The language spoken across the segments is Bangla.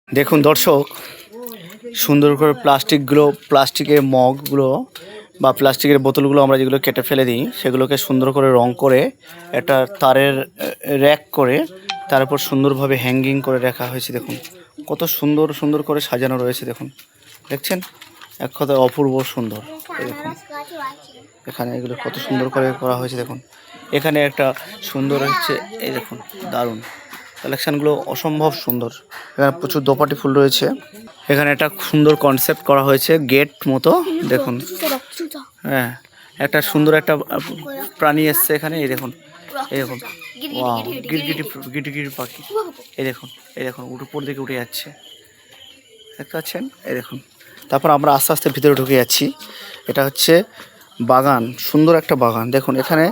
দেখুন দর্শক, সুন্দর করে প্লাস্টিকের মগগুলো বা প্লাস্টিকের বোতলগুলো আমরা যেগুলো কেটে ফেলে দিই সেগুলোকে সুন্দর করে রং করে একটা তারের র্যাক করে তার উপর সুন্দরভাবে হ্যাঙ্গিং করে রাখা হয়েছে। দেখুন কত সুন্দর সুন্দর করে সাজানো রয়েছে। দেখুন, দেখছেন, এক কথায় অপূর্ব সুন্দর। দেখুন এখানে এগুলো কত সুন্দর করে করা হয়েছে। দেখুন এখানে একটা সুন্দর হচ্ছে, এই দেখুন দারুণ কালেকশানগুলো, অসম্ভব সুন্দর। এখানে প্রচুর দোপাটি ফুল রয়েছে। এখানে একটা সুন্দর কনসেপ্ট করা হয়েছে, গেট মতো। দেখুন, হ্যাঁ, একটা সুন্দর একটা প্রাণী এসছে এখানে। এই দেখুন, এই দেখুন, ওয়াও, গিরগিটি পাখি। এই দেখুন, এই দেখুন, উপর দিকে উঠে যাচ্ছে, দেখতে পাচ্ছেন। এই দেখুন, তারপর আমরা আস্তে আস্তে ভিতরে ঢুকে যাচ্ছি। এটা হচ্ছে বাগান, সুন্দর একটা বাগান। দেখুন এখানে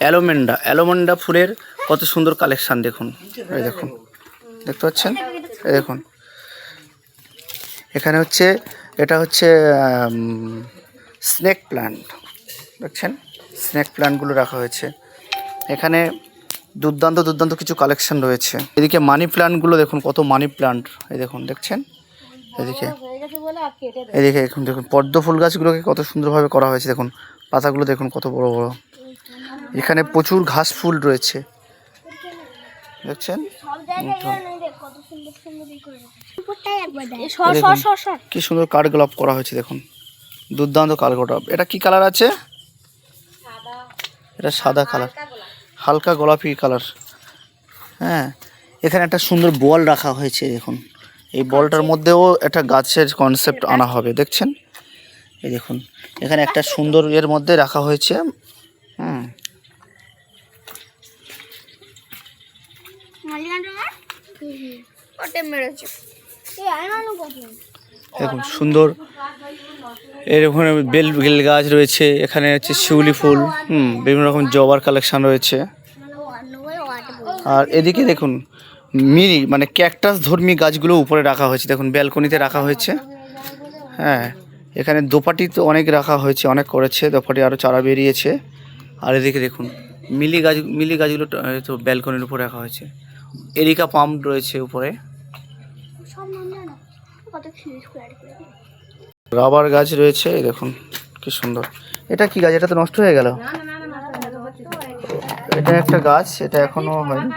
অ্যালোমেন্ডা ফুলের কত সুন্দর কালেকশান। দেখুন, এই দেখুন, দেখতে পাচ্ছেন। এই দেখুন এখানে হচ্ছে, এটা হচ্ছে স্নেক প্ল্যান্ট, দেখছেন, স্নেক প্ল্যান্টগুলো রাখা হয়েছে এখানে। দুর্দান্ত কিছু কালেকশন রয়েছে। এদিকে মানি প্ল্যান্টগুলো দেখুন, কত মানি প্ল্যান্ট। এই দেখুন, দেখছেন, এদিকে এখন দেখুন পদ্ম ফুল গাছগুলোকে কত সুন্দরভাবে করা হয়েছে। দেখুন পাতাগুলো দেখুন কত বড় বড়। এখানে প্রচুর ঘাস ফুল রয়েছে, দেখছেন। কি সুন্দর কাঠগোলাপ করা হয়েছে। দেখুন দুর্দান্ত কাঠগোলাপ। এটা কি কালার আছে? এটা সাদা কালার, হালকা গোলাপি কালার। হ্যাঁ, এখানে একটা সুন্দর বল রাখা হয়েছে। দেখুন এই বলটার মধ্যেও একটা গাছের কনসেপ্ট আনা হবে, দেখছেন। এই দেখুন এখানে একটা সুন্দর এর মধ্যে রাখা হয়েছে। দেখুন সুন্দর, এরকম বেল গাছ রয়েছে এখানে, হচ্ছে শিউলি ফুল, বিভিন্ন রকম জবার কালেকশন রয়েছে। আর এদিকে দেখুন মানে ক্যাকটাস ধর্মী গাছগুলো উপরে রাখা হয়েছে। দেখুন ব্যালকনিতে রাখা হয়েছে। হ্যাঁ, এখানে দোপাটি তো অনেক রাখা হয়েছে, অনেক করেছে দোপাটি, আরও চারা বেরিয়েছে। আর এদিকে দেখুন মিলি গাছগুলো তো ব্যালকনির উপরে রাখা হয়েছে। এরিকা পাম রয়েছে উপরে, রাবার গাছ রয়েছে। দেখুন কি সুন্দর। এটা কি গাছ? এটা তো নষ্ট হয়ে গেল। এটা একটা গাছ, এটা এখনো হয়নি।